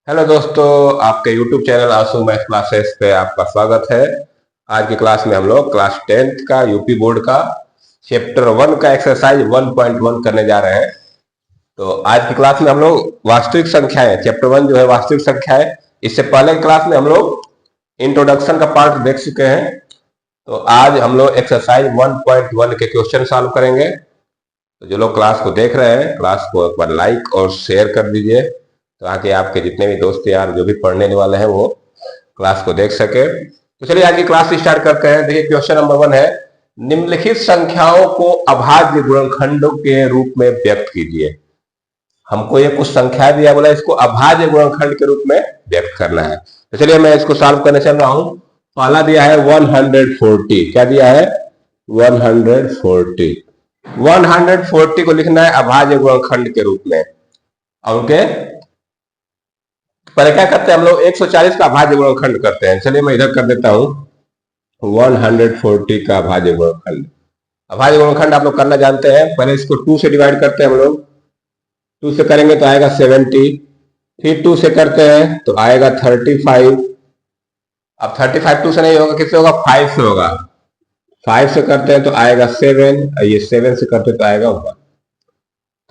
Hello दोस्तों, आपके YouTube channel आंसू मैथ क्लासेस पे आपका स्वागत है। आज की क्लास में हम लोग क्लास 10th का यूपी बोर्ड का चैप्टर 1 का एक्सरसाइज 1.1 करने जा रहे हैं। तो आज की क्लास में हम लोग वास्तविक संख्याएं, चैप्टर 1 जो है वास्तविक संख्याएं, इससे पहले की क्लास में हम लोग इंट्रोडक्शन का पार्ट देख चुके हैं। तो आज हम लोग एक्सरसाइज 1.1 के क्वेश्चन सॉल्व करेंगे। तो जो लोग क्लास को देख रहे हैं, क्लास को एक बार लाइक और शेयर कर दीजिए ताकि आपके जितने भी दोस्त यार जो भी पढ़ने वाले हैं वो क्लास को देख सके। तो चलिए आज की क्लास स्टार्ट करते हैं। देखिए क्वेश्चन नंबर 1 है, निम्नलिखित संख्याओं को अभाज्य गुणनखंडों के रूप में व्यक्त कीजिए। हमको ये कुछ संख्या दिया, बोला इसको अभाज्य गुणनखंड के रूप में व्यक्त करना है। तो चलिए मैं इसको सॉल्व करने चल रहा हूं। पहला दिया है 140। क्या दिया है? 140। 140 को लिखना है अभाज्य गुणनखंड के रूप में। ओके, पहले क्या करते हैं हम लोग 140 का अभाज्य गुणनखंड करते हैं। चलिए मैं इधर कर देता हूं 140 का अभाज्य गुणनखंड। अभाज्य गुणनखंड आप लोग करना जानते हैं। पहले इसको 2 से डिवाइड करते हैं हम लोग। 2 से करेंगे तो आएगा 70। फिर 2 से करते हैं तो आएगा 35। अब 35 2 से नहीं होगा, किससे होगा? 5 से होगा। 5 से करते हैं तो आएगा 7, ये 7 से करते तो आएगा 1।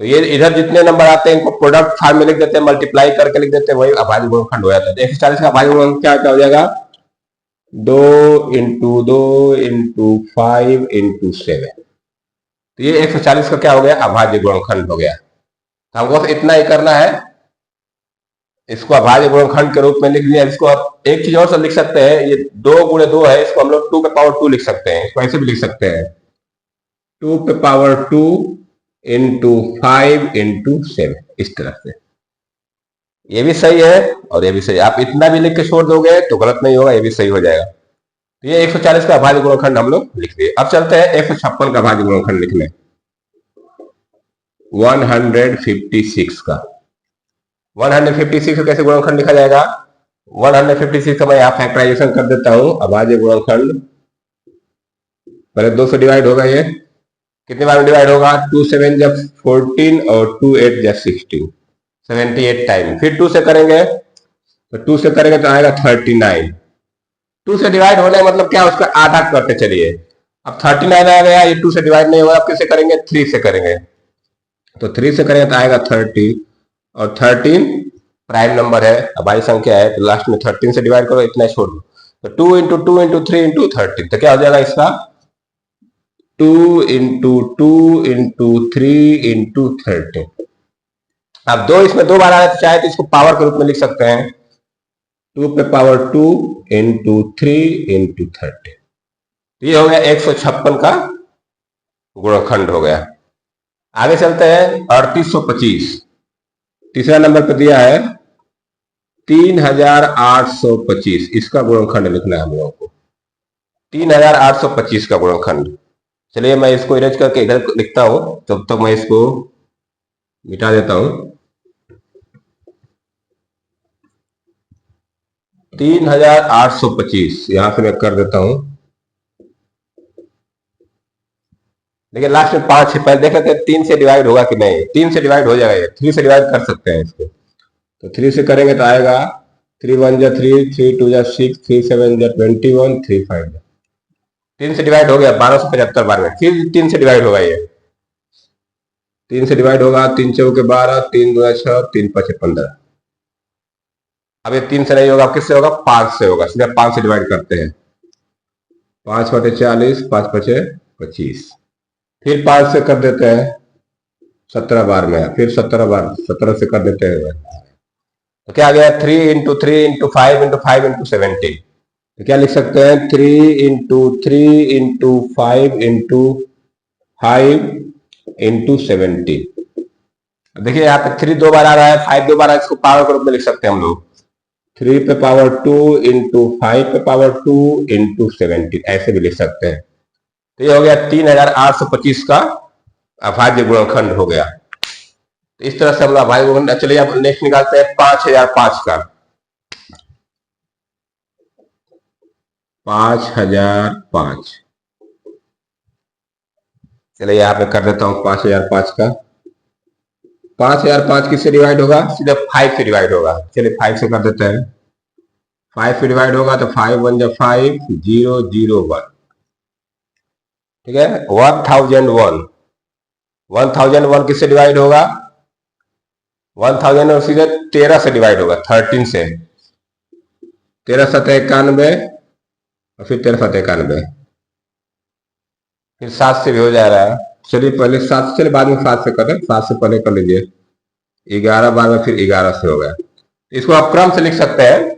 तो ये इधर जितने नंबर आते हैं इनको प्रोडक्ट फॉर्म में लिख देते हैं, मल्टीप्लाई करके लिख देते हैं, वही अभाज्य गुणनखंड हो जाता है। 140 का अभाज्य गुणनखंड क्या हो जाएगा? 2 इंटू 2 इंटू 5 इंटू 7। तो ये 140 का क्या हो गया? अभाज्य गुणनखंड हो गया। तो हमको इतना ही करना है, इसको अभाज्य गुणनखंड के रूप में लिख दिया। इसको आप एक चीज और से लिख सकते हैं, ये 2 गुणे 2 है, इसको हम लोग 2 पे पावर 2 लिख सकते हैं। इसको ऐसे भी लिख सकते हैं 2 पे पावर 2 इंटू 5 इंटू 7, इस तरह से। ये भी सही है और ये भी सही है। आप इतना भी लिख के छोड़ दोगे तो गलत नहीं होगा, ये भी सही हो जाएगा। तो ये 140 का अभाज्य गुणनखंड हम लोग लिख दिए। अब चलते हैं 156 का अभाज्य गुणनखंड लिखने। 156 का 156 का कैसे गुणनखंड लिखा जाएगा? 156 का मैं यहाँ फैक्टराइजेशन कर देता हूं। अभाज्य गुणनखंड पहले 2 से डिवाइड होगा। ये कितने बार में डिवाइड होगा? 2 7 जब 14 और 2 8 जब 16, 78 टाइम। फिर 2 से करेंगे तो 2 से करेंगे तो आएगा 39। 2 से डिवाइड होने मतलब क्या? उसका आधा करते चलिए। अब 39 आ गया, ये 2 से डिवाइड नहीं होगा। अब किससे करेंगे? 3 से करेंगे। तो 3 से करेंगे तो आएगा 30, और 13 प्राइम नंबर है, अभाज्य संख्या है, तो लास्ट में 13 से डिवाइड करो, इतना छोड़ दो। तो 2 इंटू 2 इंटू 3 इंटू 13, तो क्या हो जाएगा इसका? 2 इंटू 2 इंटू 3 इंटू 13। अब 2 इसमें 2 बार आ रहा है, तो चाहे तो इसको पावर के रूप में लिख सकते हैं 2 पे पावर 2 इंटू 3 इंटू 30। ये हो गया 156 का गुणनखंड हो गया। आगे चलते हैं 3825। तीसरा नंबर पर दिया है 3825। इसका गुणनखंड लिखना है हम लोगों को। 3825 का गुणनखंड। चलिए मैं इसको इरेज करके इधर लिखता हूं, तब तक मैं इसको मिटा देता हूं। 3825 यहां से मैं कर देता हूं। देखिए लास्ट में 5 है, पहले देख लेते हैं 3 से डिवाइड होगा कि नहीं। 3 से डिवाइड हो जाएगा, ये 3 से डिवाइड कर सकते हैं इसको। तो 3 से करेंगे तो आएगा 3 1 जा 3, 3 2 जा 6, 3 7 जा 21, 3 5 जा। 3 से डिवाइड हो गया 1275 बार में। फिर 3 से डिवाइड होगा, ये 3 से डिवाइड होगा। 3 चौके 12, 3 2 6, 3 5 15। अब ये 3 से नहीं होगा, किससे होगा? 5 से होगा। सीधे 5 से डिवाइड करते हैं। 5 बटे 40, 5 पचे 25। फिर 5 से कर देते हैं 17 बार में, फिर 17 बार 17 से कर देते हैं। तो क्या आ गया? 3 इंटू 3 इंटू 5 इंटू 5 इंटू 17। तो क्या लिख सकते हैं? 3 इंटू 3 इंटू 5 इंटू 5 इंटू 70। देखिए यहाँ पे 3 2 बार आ रहा है, 5 2 बार आ रहा है, इसको पावर के रूप में लिख सकते हैं हम लोग। 3 पे पावर 2 इंटू 5 पे पावर 2 इंटू 17, ऐसे भी लिख सकते हैं। तो ये हो गया 3825 का अभाज्य गुणनखंड हो गया। तो इस तरह से हम लोग अभाज्य गुणनखंड। चलिए अब नेक्स्ट निकालते हैं 5005 का। 5005। चलिए यहाँ पे कर देता हूं 5005 का। 5005 किससे डिवाइड होगा? सीधे 5 से डिवाइड होगा। चलिए 5 से कर देते हैं। 5 से डिवाइड होगा तो 5 1 जा 5, 0 0 1। ठीक है, 1001। 1001 किससे डिवाइड होगा? 1000 और सीधे 13 से डिवाइड होगा, 13 से। 13 7 91 और फिर 13 7 91, फिर 7 से भी हो जा रहा है। चलिए पहले 7 से, चलिए बाद में 7 से करें, 7 से पहले कर लीजिए। 11 बाद में फिर 11 से हो गया। इसको आप क्रम से लिख सकते हैं।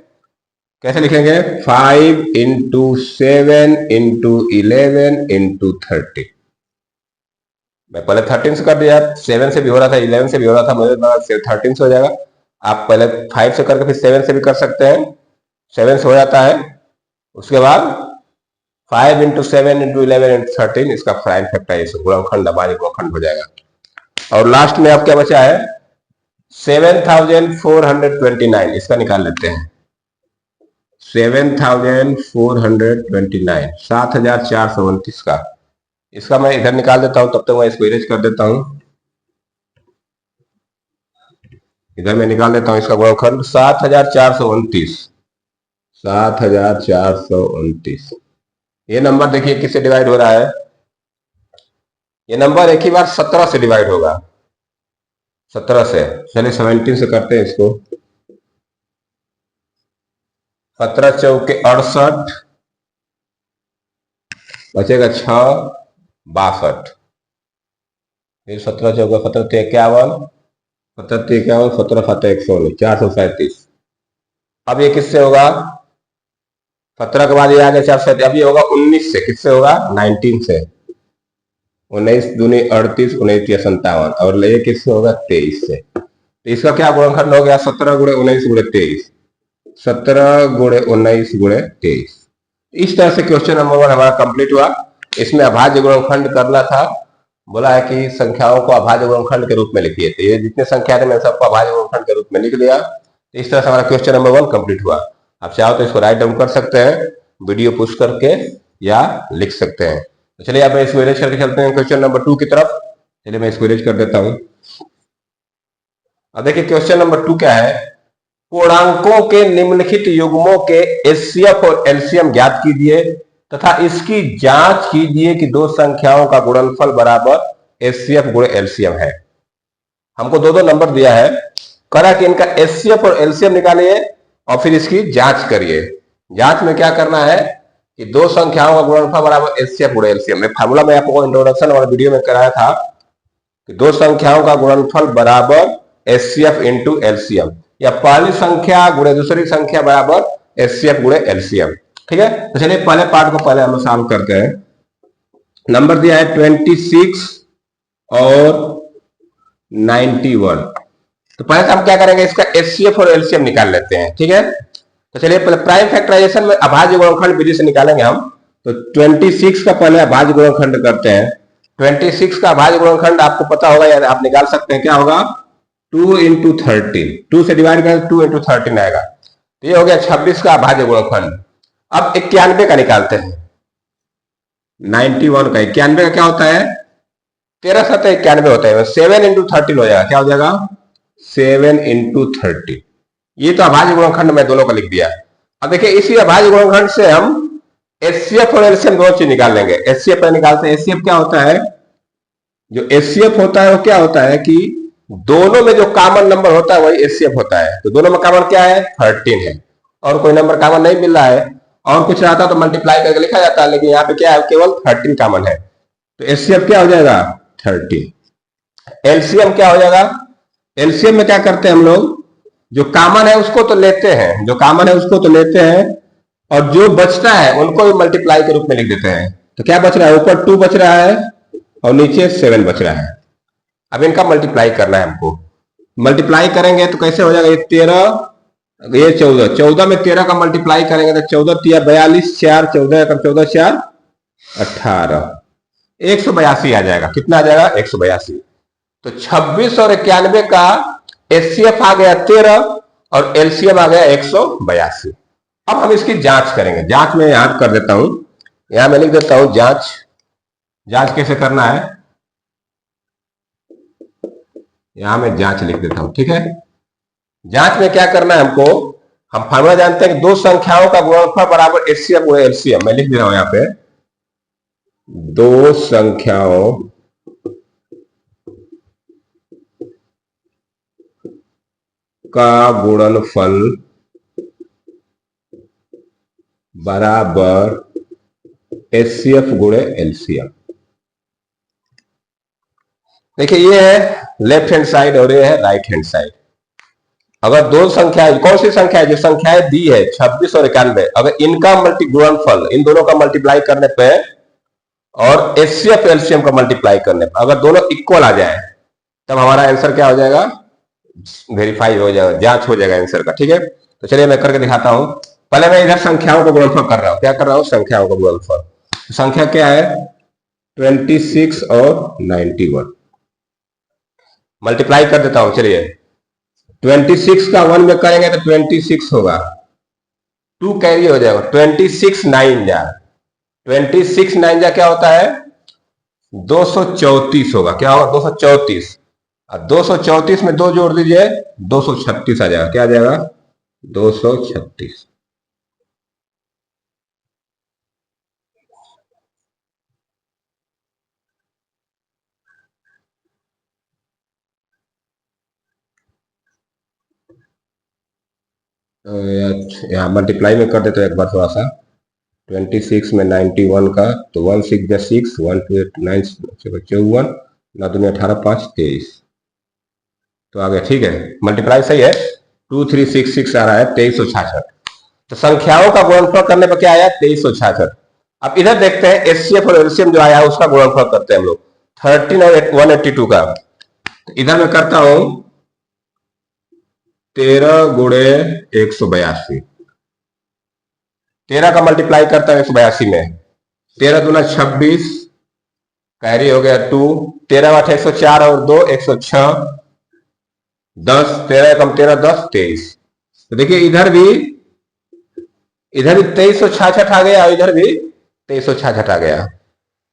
कैसे लिखेंगे? 5 इंटू 7 इंटू 11 इंटू 30। मैं पहले 13 से कर दिया, 7 से भी हो रहा था, 11 से भी हो रहा था, मुझे 13 से हो जाएगा। आप पहले 5 से करके फिर 7 से भी कर सकते हैं, 7 से हो जाता है। उसके बाद 5 इंटू 7 इंटू 11 इंटू 13, इसका प्राइम फैक्टराइजेशन, गुणनखंड, अभाज्य गुणनखंड हो जाएगा। और लास्ट में अब क्या बचा है? 7429, इसका निकाल लेते हैं। 7429, 7429 का, इसका मैं इधर निकाल देता हूं, तब तक मैं इसको इरेज कर देता हूं। इधर मैं निकाल देता हूं इसका गुणनखंड, 7429, 7429। ये नंबर देखिए किससे डिवाइड हो रहा है? ये नंबर एक ही बार 17 से डिवाइड होगा, 17 से। चलिए 17 से करते हैं इसको। 17 चौके 68, बचेगा 6 62, फिर 17 चौके 17 51, 17 51, 17 7 119, 437। अब ये किससे होगा? 17 के बाद ये आ गया 437, अब ये होगा 19 से। किससे होगा? 19 से। 19 दूनी 38, 19 57, और ये किससे होगा? 23 से। तो इसका क्या गुणनखंड हो गया? 17 गुणे 19 गुणे 23, 17 गुणे 19 गुणे 23। इस तरह से क्वेश्चन नंबर 1 हमारा कंप्लीट हुआ। इसमें अभाज्य गुणनखंड करना था। बोला है कि संख्याओं को अभाज्य गुणनखंड के रूप में लिखिए, तो ये जितने संख्या थे मैं सबको अभाज्य गुणनखंड के रूप में लिख दिया। तो इस तरह से हमारा क्वेश्चन नंबर 1 कंप्लीट हुआ। आप चाहो तो इसको राइट डाउन कर सकते हैं, वीडियो पुश करके, या लिख सकते हैं। तो चलिए अब इसको इरेज करके चलते हैं क्वेश्चन नंबर 2 की तरफ। चलिए मैं इसको इरेज कर देता हूं। अब देखिए क्वेश्चन नंबर 2 क्या है? पूर्णांकों के निम्नलिखित युग्मों के एचसीएफ और एलसीएम ज्ञात कीजिए तथा इसकी जांच कीजिए कि दो संख्याओं का गुणनफल बराबर एचसीएफ गुणे एलसीएम है। हमको दो नंबर दिया है, करा कि इनका एचसीएफ और एलसीएम निकालिए और फिर इसकी जांच करिए। जांच में क्या करना है कि दो संख्याओं का गुणनफल बराबर एचसीएफ गुणे एलसीएम। में फार्मूला में आपको इंट्रोडक्शन वाले वीडियो में कराया था कि दो संख्याओं का गुणनफल बराबर एचसीएफ इंटू एलसीएम, या पहली संख्या गुणे दूसरी संख्या बराबर एचसीएफ गुणे एलसीएम। ठीक है, तो चलिए पहले पार्ट को पहले हम सॉल्व करते हैं। नंबर दिया है 26 और 91। तो पहले तो हम क्या करेंगे, इसका एचसीएफ और एलसीएम निकाल लेते हैं। ठीक है, तो चलिए पहले प्राइम फैक्टराइजेशन में अभाज्य गुणनखंड विधि से निकालेंगे हम। तो 26 का पहले अभाज्य गुणनखंड करते हैं। 26 का अभाज्य गुणनखंड आपको पता होगा या आप निकाल सकते हैं, क्या होगा? 2 इंटू 13, 2 से डिवाइड करें 2 इंटू 13 आएगा। तो ये हो गया 26 का अभाज्य गुणनखंड। अब 91 का निकालते हैं। 91 का, 91 का क्या होता है? 13 7 91 होता है, 7 इंटू 13 हो जाएगा। क्या हो जाएगा? 7 इंटू 30। ये तो अभाज्य गुणनखंड में दोनों का लिख दिया। अब देखिए इसी अभाज्य गुणनखंड से हम एचसीएफ और एलसीएम दोनों चीज निकाल लेंगे। एचसीएफ निकालते हैं। एचसीएफ क्या होता है? जो एचसीएफ होता है वो क्या होता है कि दोनों में जो कॉमन नंबर होता है वही एचसीएफ होता है। तो दोनों में कॉमन क्या है? 13 है, और कोई नंबर कॉमन नहीं मिल रहा है। और कुछ रहता तो मल्टीप्लाई करके लिखा जाता है, लेकिन यहाँ पे क्या है? केवल 13 कॉमन है। तो एचसीएफ क्या हो जाएगा? 13। एलसीएम क्या हो जाएगा? एलसीएम में क्या करते हैं हम लोग, जो कॉमन है उसको तो लेते हैं, जो कॉमन है उसको तो लेते हैं, और जो बचता है उनको भी मल्टीप्लाई के रूप में लिख देते हैं। तो क्या बच रहा है? ऊपर 2 बच रहा है और नीचे 7 बच रहा है। अब इनका मल्टीप्लाई करना है हमको। मल्टीप्लाई करेंगे तो कैसे हो जाएगा? ये 13, ये 14, 14 में 13 का मल्टीप्लाई करेंगे तो 14 तिया 42, 4 14, 14 4 18, 182 आ जाएगा। कितना आ जाएगा? 182। तो 26 और 91 का एचसीएफ आ गया 13 और एलसीएम आ गया 182। अब हम इसकी जांच करेंगे। जांच में यहां कर देता हूं, यहां मैं लिख देता हूं जांच। जांच कैसे करना है, यहां मैं जांच लिख देता हूं, ठीक है। जांच में क्या करना है हमको, हम फार्मूला जानते हैं कि दो संख्याओं का गुणनफल बराबर एचसीएफ गुणे एलसीएम। मैं लिख दे रहा हूं यहां पे, दो संख्याओं का गुणनफल बराबर एचसीएफ गुणे एलसीएम। देखिए ये है लेफ्ट हैंड साइड और ये है राइट हैंड साइड। अगर दो संख्या, कौन सी संख्या है, जो संख्याएं दी है 26 और 91, अगर इनका गुणनफल, इन दोनों का मल्टीप्लाई करने पे और एचसीएफ एलसीएम का मल्टीप्लाई करने पे अगर दोनों इक्वल आ जाए, तब हमारा आंसर क्या हो जाएगा, वेरीफाई हो जाएगा, जांच हो जाएगा आंसर का, ठीक है। तो चलिए मैं करके दिखाता हूं। पहले मैं इधर संख्याओं का गुणनफल कर रहा हूं। क्या कर रहा हूं, संख्याओं का गुणनफल। संख्या क्या है, 26 और 91। मल्टीप्लाई कर देता हूं, चलिए। 26 का 1 में करेंगे तो 26 होगा, 2 कैरी हो जाएगा, 26 9 जा, 26 9 जा क्या होता है, 234 होगा। क्या होगा, 234। और 234 में 2 जोड़ दीजिए, 236 आ जाएगा। क्या आ जाएगा, 236। तो यहाँ मल्टीप्लाई में कर देते हैं एक बार थोड़ा सा। 26 में 91 का, तो 1 6 जा 6, 1 2 8 9 54, 9 2 18 5 23। तो आ गया, ठीक है, मल्टीप्लाई सही है। 2366 आ रहा है, 2366। तो संख्याओं का गुणनफल करने पर क्या आया, 2366। अब इधर देखते हैं एचसीएफ और एलसीएम जो आया उसका गुणनफल करते हैं हम लोग, 13 और 182 का। तो इधर मैं करता हूं 13 गुणे 182, 13 का मल्टीप्लाई करता है 182 में, 13 दूना 26, कैरी हो गया 2, 13 8 104 और 2 106, 10, 13 कम 13 10 23। तो देखिए इधर भी 2366 आ गया और इधर भी 2366 आ गया।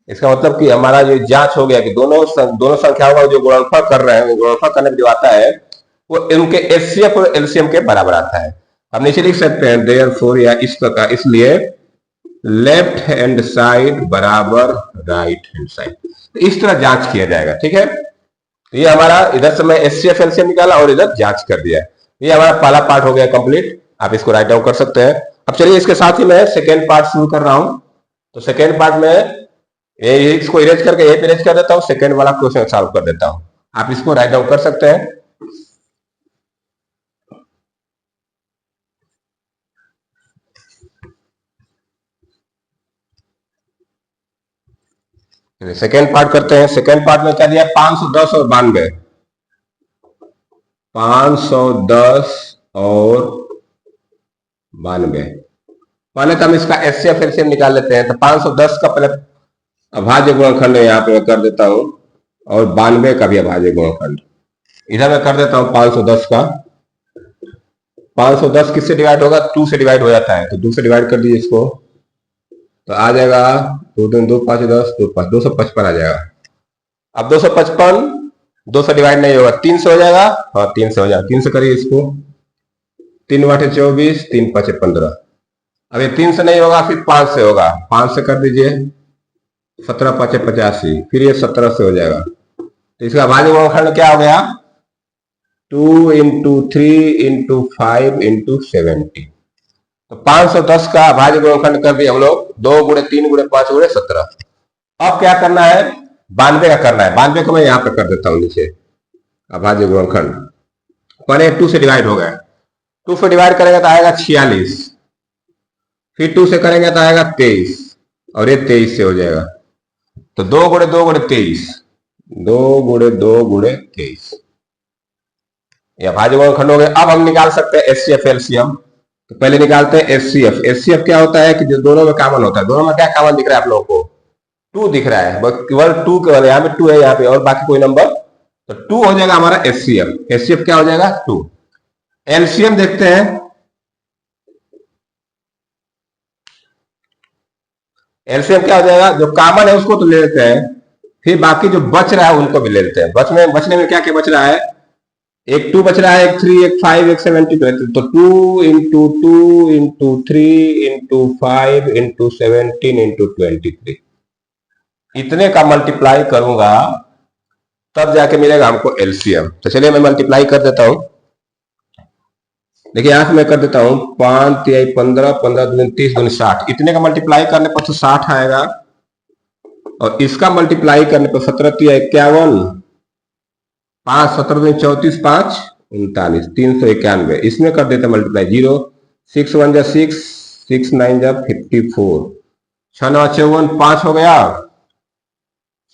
इसका मतलब कि हमारा ये जांच हो गया कि दोनों संख्याओं का जो गुणनफल कर रहे हैं, गुणनफल करने में जो आता है वो इनके एचसीएफ और एलसीएम के बराबर आता है। हम नीचे लिख सकते हैं देयरफॉर, या इस प्रकार, इसलिए लेफ्ट हैंड साइड बराबर राइट हैंड साइड। तो इस तरह जांच किया जाएगा, ठीक है। तो ये हमारा इधर से मैं एचसीएफ एलसीएम निकाला और इधर जांच कर दिया। ये हमारा पहला पार्ट हो गया कंप्लीट। आप इसको राइट डाउन कर सकते हैं। अब चलिए इसके साथ ही मैं सेकेंड पार्ट शुरू कर रहा हूं। तो सेकेंड पार्ट में इसको इरेज करके यही इरेज कर देता हूं, सेकेंड वाला क्वेश्चन सॉल्व कर देता हूं। आप इसको राइट डाउन कर सकते हैं। सेकेंड पार्ट करते हैं। सेकेंड पार्ट में क्या दिया, 510 और 92, 510 और 92। पहले तो हम इसका एचसीएफ एलसीएम निकाल लेते हैं। तो 510 का पहले अभाज्य गुणनखंड यहाँ पे मैं कर देता हूं, और 92 का भी अभाज्य गुणनखंड इधर मैं कर देता हूं। 510 का, 510 किससे डिवाइड होगा, 2 से डिवाइड हो जाता है, तो 2 से डिवाइड कर दीजिए इसको, तो आ जाएगा 2 2 2 5 10 2 5, 255 आ जाएगा। अब 255 2 से डिवाइड नहीं होगा, 3 से हो जाएगा। हाँ 3 से हो जाएगा, 3 से करिए इसको, 3 8 24, 3 5 15। अब ये 3 से नहीं होगा, फिर 5 से होगा, 5 से कर दीजिए, 17 5 85, फिर ये 17 से हो जाएगा। तो इसका भाज्य गुणनखंड क्या हो गया, 2 इंटू 3 इंटू 5 इंटू 70। तो 510 का भाज्य गुणनखंड कर दिए हम लोग, 2 गुणे 3 गुणे 5 गुणे 17। अब क्या करना है, 92 का करना है। 92 को मैं यहां पर कर देता हूं नीचे, अभाज्य गुणनखंड। पहले 2 से डिवाइड हो गया, 2 से डिवाइड करेंगे तो आएगा 46, फिर 2 से करेंगे तो आएगा 23, और ये 23 से हो जाएगा। तो 2 गुणे 2 गुणे 23, 2 गुणे 2 गुणे 23, ये अभाज्य गुणनखंड हो गए। अब हम निकाल सकते हैं एचसीएफ एलसीएम। तो पहले निकालते हैं एचसीएफ। एचसीएफ क्या होता है कि जो दोनों में कॉमन होता है, दोनों में क्या कॉमन दिख रहा है आप लोगों को, 2 दिख रहा है, केवल 2, केवल यहाँ पे 2 है, यहाँ पे और बाकी कोई नंबर, तो 2 हो जाएगा हमारा एचसीएफ। एचसीएफ क्या हो जाएगा, 2। एलसीएम देखते हैं, एलसीएम क्या हो जाएगा, जो कॉमन है उसको तो ले लेते हैं, फिर बाकी जो बच रहा है उनको भी ले लेते हैं। बचने में क्या क्या बच रहा है, एक 2 बच रहा है, एक 3, एक 5, एक 72, तो 2 into 2 into 3 into 5 into 17 into 23, इतने का मल्टीप्लाई करूंगा तब जाके मिलेगा हमको एलसीएम। तो चलिए मैं मल्टीप्लाई कर देता हूं। देखिए यहां से मैं कर देता हूं, 5 या 15, 15 दूनी 30 दूनी 60, इतने का मल्टीप्लाई करने पर तो 60 आएगा, और इसका मल्टीप्लाई करने पर 17 या 51, 5 17 दूनी 34, 5 39, 391, इसमें कर देते मल्टीप्लाई। 0 6 1 6, 6 9 54, 6 9 54, 5 हो गया,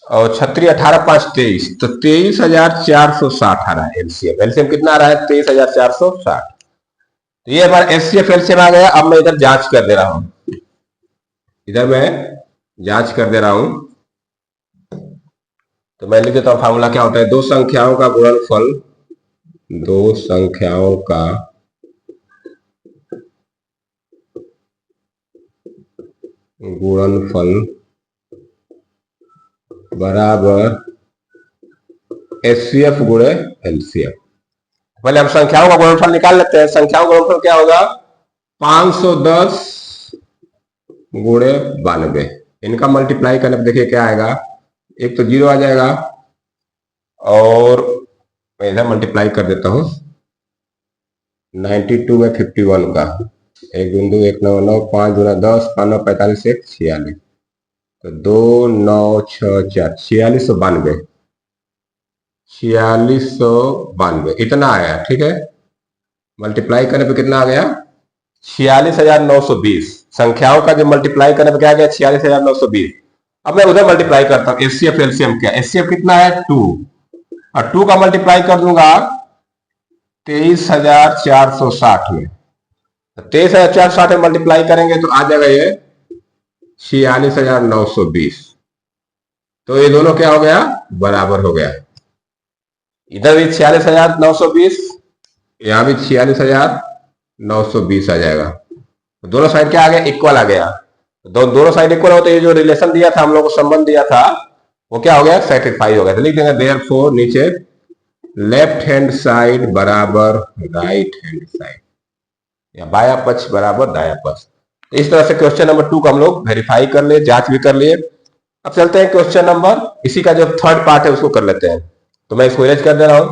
और 36 18 5 23, तो 23,460 आ रहा है एलसीएम। एलसीएम कितना आ रहा है? 23,460। तो ये हमारा एचसीएफ एलसीएम आ गया। अब मैं इधर जांच कर दे रहा हूं, इधर मैं जांच कर दे रहा हूं। तो मैं लिख देता हूं, फार्मूला क्या होता है? दो संख्याओं का गुणनफल, दो संख्याओं का गुणनफल बराबर एचसीएफ गुणे एलसीएम। पहले हम संख्याओं का गुणनफल निकाल लेते हैं। संख्याओं का गुणनफल क्या होगा? 510 गुणे 92, इनका मल्टीप्लाई करने पर देखिए क्या आएगा, एक तो 0 आ जाएगा, और मैं इधर मल्टीप्लाई कर देता हूं 92 में 51 का, 1 बिंदु 1 9 9, 5 दूना 10, 5 9 45, 1 46, तो 2 9 6 4 4692, 4692 इतना आया। ठीक है, मल्टीप्लाई करने पे कितना आ गया? 46,920। संख्याओं का जो मल्टीप्लाई करने पे क्या आ गया? 46,920। अब मैं उधर मल्टीप्लाई करता हूं, एचसीएफ एलसीएम क्या? एचसीएफ कितना है? 2, और 2 का मल्टीप्लाई कर दूंगा 23,460 में, 23,460 में मल्टीप्लाई करेंगे तो आ जाएगा ये 46,920। तो ये दोनों क्या हो गया? बराबर हो गया। इधर भी 46,920, यहां भी 46,920 आ जाएगा। दोनों साइड क्या आ गया? इक्वल आ गया। दोनों साइड इक्वल हो तो ये जो रिलेशन दिया था हम लोग को, संबंध दिया था, वो क्या हो गया? सेटिस्फाई हो गया। तो लिख देंगे देयरफॉर नीचे लेफ्ट हैंड साइड बराबर राइट हैंड साइड, या बाया पक्ष बराबर दाया पक्ष। तो इस तरह से क्वेश्चन नंबर 2 को हम लोग वेरीफाई कर लिए, जांच भी कर लिए। अब चलते हैं क्वेश्चन नंबर, इसी का जो थर्ड पार्ट है उसको कर लेते हैं। तो मैं इसको इरेज कर दे रहा हूं।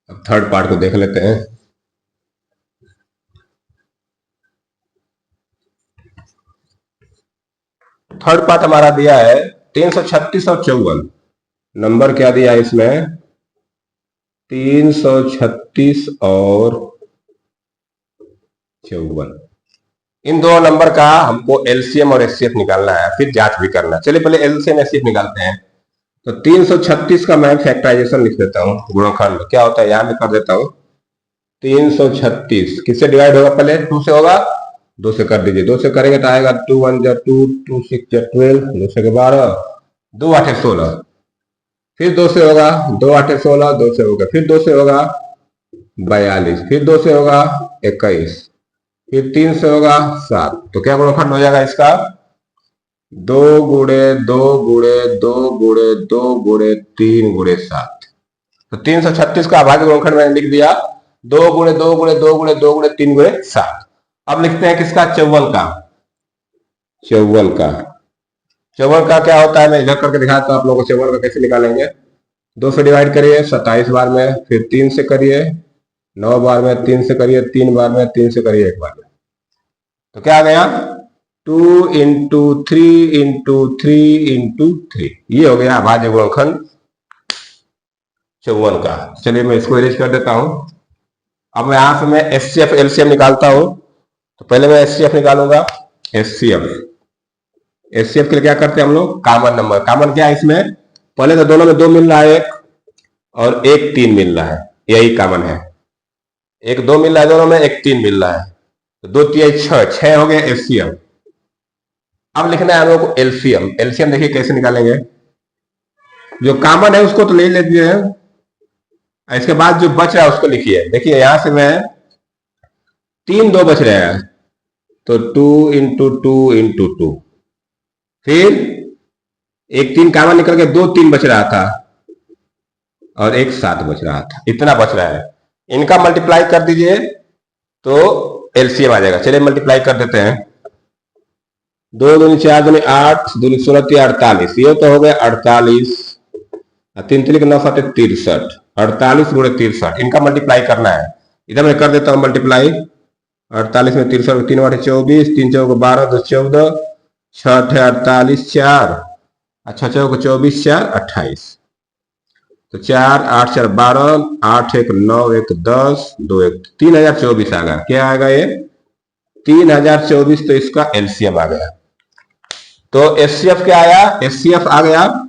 अब थर्ड पार्ट को देख लेते हैं। थर्ड पार्ट हमारा दिया है 336 और 54। नंबर क्या दिया है इसमें? 336 और 54। इन दो नंबर का हमको एलसीएम और एचसीएफ निकालना है, फिर जांच भी करना है। चलिए पहले एलसीएम एचसीएफ निकालते हैं। तो 336 का मैं फैक्टराइजेशन लिख देता हूं, गुणनखंड क्या होता है यहां में कर देता हूं। 336 किससे डिवाइड होगा? पहले 2 से होगा, 2 से कर दीजिए। 2 से करेंगे तो आएगा 2 1 2, 2 6 12, 2 से 12, 2 8 16, फिर 2 से होगा 2 8 16, 2 से होगा, फिर 2 से होगा 42, फिर 2 से होगा 21, फिर 3 से होगा 7। तो क्या गुणनखंड हो जाएगा इसका? 2 गुणे 2 गुणे 2 गुणे 2 गुणे 3 गुणे 7। तो 336 का अभाज्य गुणनखंड मैंने लिख दिया, 2 गुणे 2 गुणे 2 गुणे 2 गुणे 3 गुणे 7। अब लिखते हैं किसका? 54 का। 54 का, 54 का क्या होता है मैं इधर करके दिखाता हूं आप लोगों को। 54 का कैसे निकालेंगे? 2 से डिवाइड करिए 27 बार में, फिर 3 से करिए 9 बार में, 3 से करिए 3 बार में, 3 से करिए 1 बार में। तो क्या आ गया? 2 into 3 into 3 into 3, ये हो गया अभाज्य गुणनखंड 54 का। चलिए मैं इसको इरेज कर देता हूं। अब मैं यहां से मैं एचसीएफ एलसीएम निकालता हूं। तो पहले मैं एचसीएफ निकालूंगा। एचसीएफ के लिए क्या करते हैं हम लोग? Common number. कॉमन क्या है इसमें? पहले तो दोनों में 2 मिल रहा है, एक और एक 3 मिल रहा है, यही कॉमन है। एक 2 मिल रहा है दोनों में, एक 3 मिल रहा है, तो 2 3 6 हो गया एचसीएफ। अब लिखना है हम लोग को एलसीएम। एलसीएम देखिए कैसे निकालेंगे। जो कॉमन है उसको तो ले लीजिए, इसके बाद जो बच रहा है उसको लिखिए। देखिए यहां से मैं 3 2 बच रहे हैं, तो 2 into 2 into 2, फिर एक 3 कॉमन निकल के 2 3 बच रहा था, और एक 7 बच रहा था, इतना बच रहा है। इनका मल्टीप्लाई कर दीजिए तो एलसीएम आ जाएगा। चलिए मल्टीप्लाई कर देते हैं। 2 दूनी 4 दूनी 8 दूनी 16 48, ये तो हो गया 48, 3 3 9 7 63, 48 गुणे 63, इनका मल्टीप्लाई करना है। इधर मैं कर देता हूं मल्टीप्लाई। 48 में 63, 3 8 24, 3 4 12, 2 14, 6 48, 4 अच्छा 4 24, 4 28, तो 4 8 4 12, 8 1 9 1 10, 2 1 3024 आ गया। क्या आएगा ये 3024, तो इसका एलसीएम आ गया। तो एचसीएफ क्या आया, एचसीएफ आ गया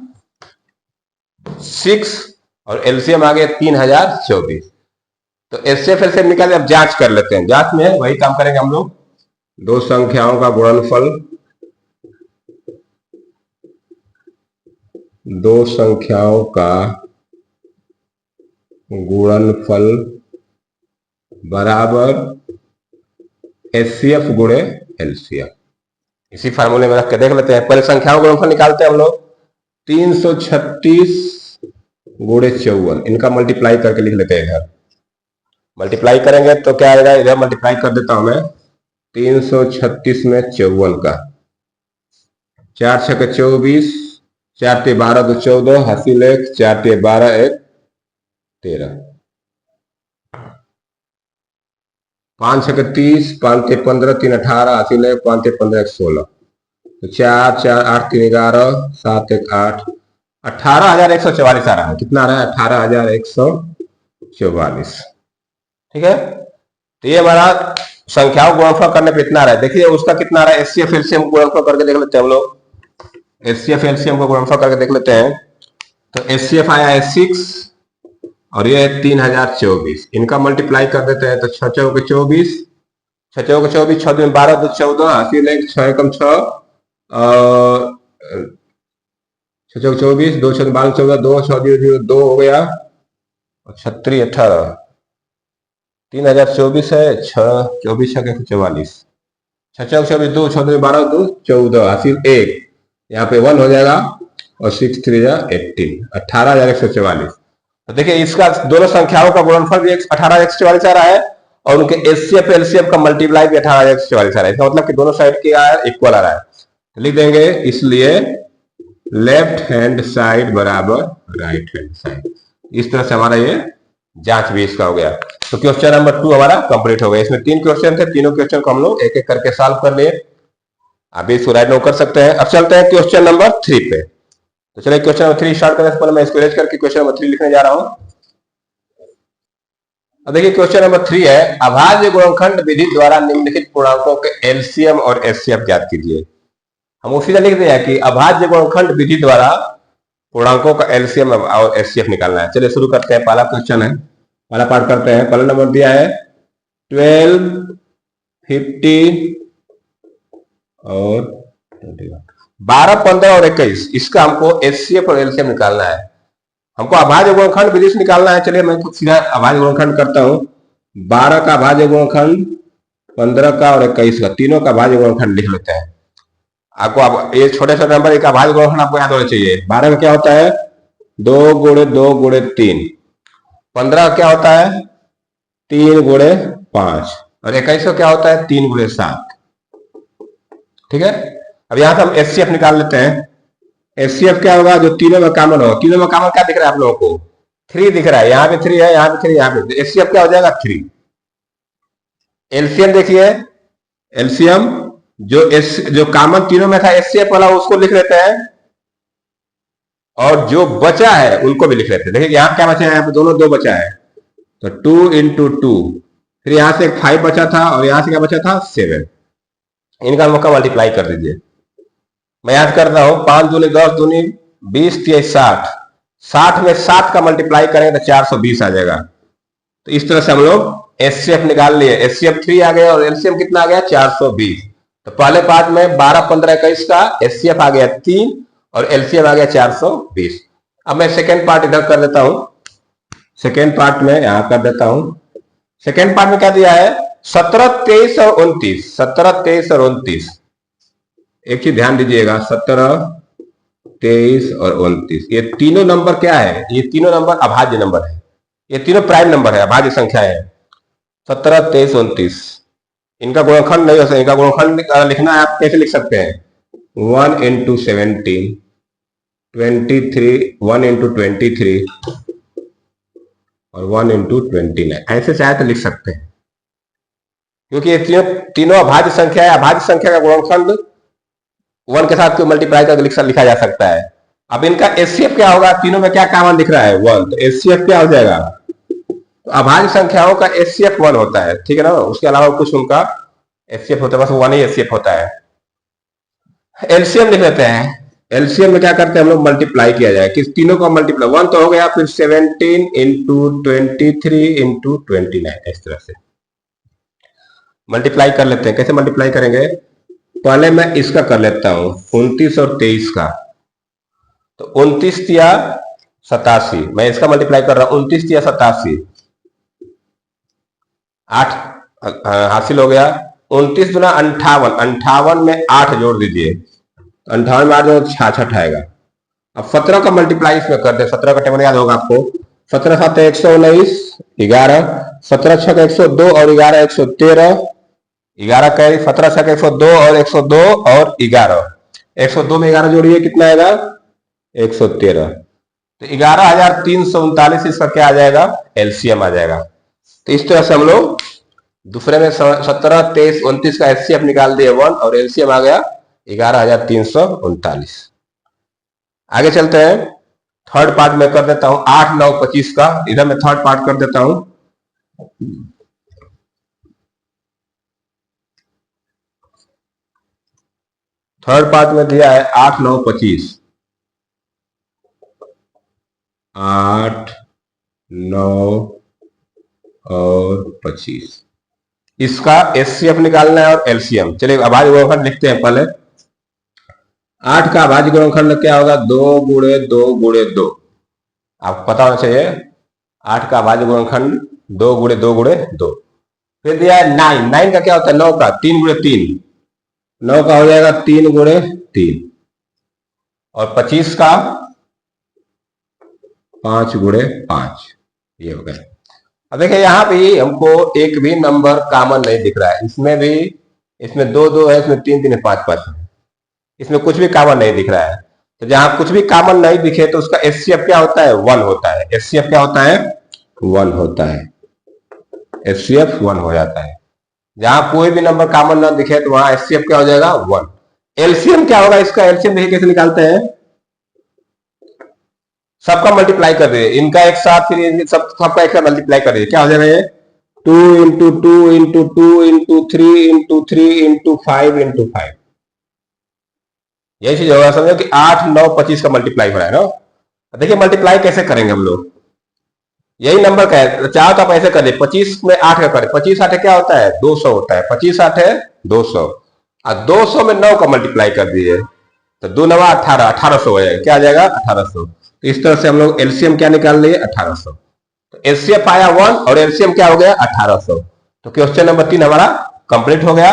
6 और एलसीएम आ गया 3024। तो एचसीएफ एलसीएम निकाले। अब जांच कर लेते हैं। जांच में वही काम करेंगे हम लोग, दो संख्याओं का गुणनफल, दो संख्याओं का गुणनफल बराबर एचसीएफ गुणे एलसीएम। इसी फार्मूले में रख के देख लेते हैं। पहले संख्याओं का गुणनफल निकालते हैं हम लोग। 336 गुणे 54, इनका मल्टीप्लाई करके लिख लेते हैं। इधर मल्टीप्लाई करेंगे तो क्या आएगा, इधर मल्टीप्लाई कर देता हूं मैं। 336 में 54 का 4 6 24, 4 3 12 2 14, हासिल 1, 4 3 12 1 13, 5 6 30, 5 3 15, 3 18, हासिल 1, 5 3 15 1 16, तो 4 4 8 3 11, 7 1 8, 18,144 आ रहा है। कितना आ रहा है, 18,144। ठीक है, तो ये हमारा संख्याओं गुणनफल करने पे इतना आ रहा है। देखिए उसका कितना आ रहा है, एचसीएफ एलसीएम को गुणनफल करके देख लेते हैं हम लोग। एचसीएफ एलसीएम को गुणनफल करके देख लेते हैं। तो एचसीएफ आया है 6 और ये है 3024, इनका मल्टीप्लाई कर देते हैं। तो 6 4 24, 6 4 24, 6 2 12 2 14, हासिल 1, 6 1 6, 6 4 24, 2 6 12 14, 2 6 0 2 हो गया, 36 18, 3024 है, 6 24 6 44, 6 4 24 2 6 2 12 2 14, हासिल 1, यहाँ पे 1 हो जाएगा और 6 3 18, 18,144। तो देखिए इसका दोनों संख्याओं का गुणनफल भी 18,144 आ रहा है और उनके एचसीएफ एलसीएफ का मल्टीप्लाई भी 18,144 आ रहा है। इसका मतलब कि दोनों साइड क्या है, इक्वल आ रहा है। तो लिख देंगे इसलिए लेफ्ट हैंड साइड बराबर राइट हैंड साइड। इस तरह से हमारा ये जांच भी इसका हो गया। तो क्वेश्चन नंबर 2 हमारा कंप्लीट हो गया। इसमें 3 क्वेश्चन थे, तीनों क्वेश्चन को हम लोग एक एक करके सॉल्व कर लिए। अभी इसको राइट डाउन कर सकते हैं। अब चलते हैं क्वेश्चन नंबर 3 पे। तो चलिए क्वेश्चन नंबर 3 स्टार्ट करने से पहले मैं इसको रेज करके क्वेश्चन नंबर 3 लिखने जा रहा हूं। अब देखिए क्वेश्चन नंबर 3 है, अभाज्य गुणनखंड विधि द्वारा निम्नलिखित पूर्णांकों के एलसीएम और एचसीएफ ज्ञात कीजिए। हम उसी तरह लिख दिया कि अभाज्य गुणनखंड विधि द्वारा पूर्णांकों का एलसीएम और एचसीएफ निकालना है। चलिए शुरू करते हैं। पहला क्वेश्चन है, पहला पार्ट करते हैं। पहला नंबर दिया है 12, 50 और 12, 15 और 21, इसका हमको एचसीएफ और एलसीएम निकालना है। हमको अभाज्य गुणनखंड विधि से निकालना है। चलिए मैं सीधा अभाज्य गुणनखंड करता हूं। 12 का अभाज्य गुणनखंड, 15 का और 21 का, तीनों का अभाज्य गुणनखंड लिख लेते हैं। आपको अब ये छोटे छोटे नंबर एक अभाज्य गुणनखंड आपको याद होना चाहिए। 12 का क्या होता है, 2 गुणे 2 गुणे 3। 15 का क्या होता है, 3 गुणे 5। और 21 का क्या होता है, 3 गुणे 7। ठीक है, अब यहां से हम एचसीएफ निकाल लेते हैं। एचसीएफ क्या होगा, जो तीनों में कॉमन हो। तीनों में कॉमन क्या दिख रहा है आप लोगों को, 3 दिख रहा है। यहाँ पे 3 है, यहाँ पे 3, यहाँ पे। एचसीएफ क्या हो जाएगा, 3। एलसीएम देखिए, एलसीएम जो कॉमन तीनों में था एचसीएफ वाला उसको लिख लेते हैं और जो बचा है उनको भी लिख लेते हैं। देखिए यहाँ क्या बचा है, यहाँ पे दोनों 2 बचा है, तो 2 into 2, फिर यहां से 5 बचा था और यहां से क्या बचा था, 7। इनका मौका मल्टीप्लाई कर दीजिए। मैं याद करता हूं, 5 दूनी 10 दूनी 20 3 60, 60 में 7 का मल्टीप्लाई करेंगे तो 420 आ जाएगा। तो इस तरह से हम लोग एचसीएफ निकाल लिए। एचसीएफ 3 आ गया और एलसीएम कितना आ गया, 420। तो पहले पार्ट में 12 15 21 का एचसीएफ आ गया 3 और एलसीएम आ गया 420। अब मैं सेकेंड पार्ट इधर कर देता हूं। सेकेंड पार्ट में यहां कर देता हूं। सेकेंड पार्ट में क्या दिया है, 17 23 और 29। 17 23 और 29, एक चीज ध्यान दीजिएगा, 17 23 और 29, ये तीनों नंबर क्या है? ये तीनों नंबर अभाज्य नंबर है, ये तीनों प्राइम नंबर है, अभाज्य संख्या है। 17, 23, 29 इनका गुणनखंड नहीं हो सकता। इनका गुणनखंड लिखना है, आप कैसे लिख सकते हैं? 1 इंटू 17, 23, 1 इंटू 23 और 1 इंटू 29, ऐसे चाहे तो लिख सकते हैं, क्योंकि ये तीनों तीनों अभाज्य संख्या है। अभाज्य संख्या का गुणनखंड 1 के साथ मल्टीप्लाई करके लिखा जा सकता है। अब इनका एचसीएफ क्या होगा? तीनों में क्या कॉमन दिख रहा है? 1, तो एचसीएफ क्या हो जाएगा? तो अभाज्य संख्याओं का एचसीएफ 1 होता है, ठीक है ना? उसके अलावा कुछ उनका एचसीएफ होता है, बस 1 ही एचसीएफ होता है। एलसीएम लिख लेते हैं। एलसीएम में क्या करते हैं हम लोग? मल्टीप्लाई किया जाए, किस तीनों का मल्टीप्लाई, 1 तो हो गया, फिर 17 इंटू 23 इंटू 29, इस तरह से मल्टीप्लाई कर लेते हैं। कैसे मल्टीप्लाई करेंगे? पहले मैं इसका कर लेता हूं, 29 और 23 का। तो 29 या 87, मैं इसका मल्टीप्लाई कर रहा हूं, 29 या 87, 8 हासिल हो गया। 29 गुना 58, 58 में 8 जोड़ दीजिए, 58 में 8 जोड़ 66 आएगा। अब 17 का मल्टीप्लाई इसमें कर दे, 17 का टेबल याद होगा आपको, 17 7 119, 11, 17 6 102 और 11 113, 11 का 17 6 102 और 102 और 11, 102 में 11 जोड़िए, कितना आएगा? 113। तो 11,339 इसका क्या आ जाएगा? एलसीएम आ जाएगा। तो इस तरह से हम लोग दूसरे में 17, 23, 29 का एचसीएफ निकाल दिए 1 और एलसीएम आ गया 11,339। आगे चलते हैं, थर्ड पार्ट में कर देता हूं 8, 9, 25 का। इधर मैं थर्ड पार्ट कर देता हूं। थर्ड पार्ट में दिया है 8, 9, 25, 8, 9 और 25, इसका एचसीएफ निकालना है और एलसीएम। चलिए अभाज्य गुणनखंड लिखते हैं पहले। 8 का अभाज्य गुणनखंड क्या होगा? 2 गुणे 2 गुणे 2, आपको पता होना चाहिए। 8 का अभाज्य गुणनखंड 2 गुणे 2 गुणे 2। फिर दिया है 9, 9 का क्या होता है? 9 का 3 गुणे 3, 9 का हो जाएगा 3 गुणे 3, और 25 का 5 गुणे 5, ये हो गया। अब देखिए यहाँ भी हमको एक भी नंबर कॉमन नहीं दिख रहा है, इसमें भी, इसमें 2 2 है, इसमें 3 3 है, 5 5 है, इसमें कुछ भी कॉमन नहीं दिख रहा है। तो जहां कुछ भी कॉमन नहीं दिखे तो उसका एचसीएफ क्या होता है? 1 होता है। एचसीएफ क्या होता है? 1 होता है। एचसीएफ 1 हो जाता है। जहां कोई भी नंबर कॉमन ना दिखे तो वहां एचसीएफ क्या हो जाएगा? 1। एलसीएम क्या होगा? इसका एलसीएम देखिए कैसे निकालते हैं। सबका मल्टीप्लाई कर दे, इनका एक साथ, फिर सबका एक साथ मल्टीप्लाई कर दे, क्या हो जाएगा ये? 2 into 2 into 2 into 3 into 3 into 5 into 5, यही चीज होगा। समझो कि 8, 9, 25 का मल्टीप्लाई हो रहा है ना। देखिए मल्टीप्लाई कैसे करेंगे हम लोग, यही नंबर का है, चाहो तो आप ऐसे कर दे, 25 में 8 का करें, 25 8 क्या होता है? 200 होता है, 25 8 है 200, और 200 में 9 का मल्टीप्लाई कर दीजिए, तो 2 9 18, 1800 हो जाएगा। क्या आ जाएगा? 1800। तो इस तरह से हम लोग एलसीएम क्या निकाल लिए? 1800। तो एचसीएफ आया 1 और एलसीएम क्या हो गया? 1800। तो क्वेश्चन नंबर 3 हमारा कंप्लीट हो गया।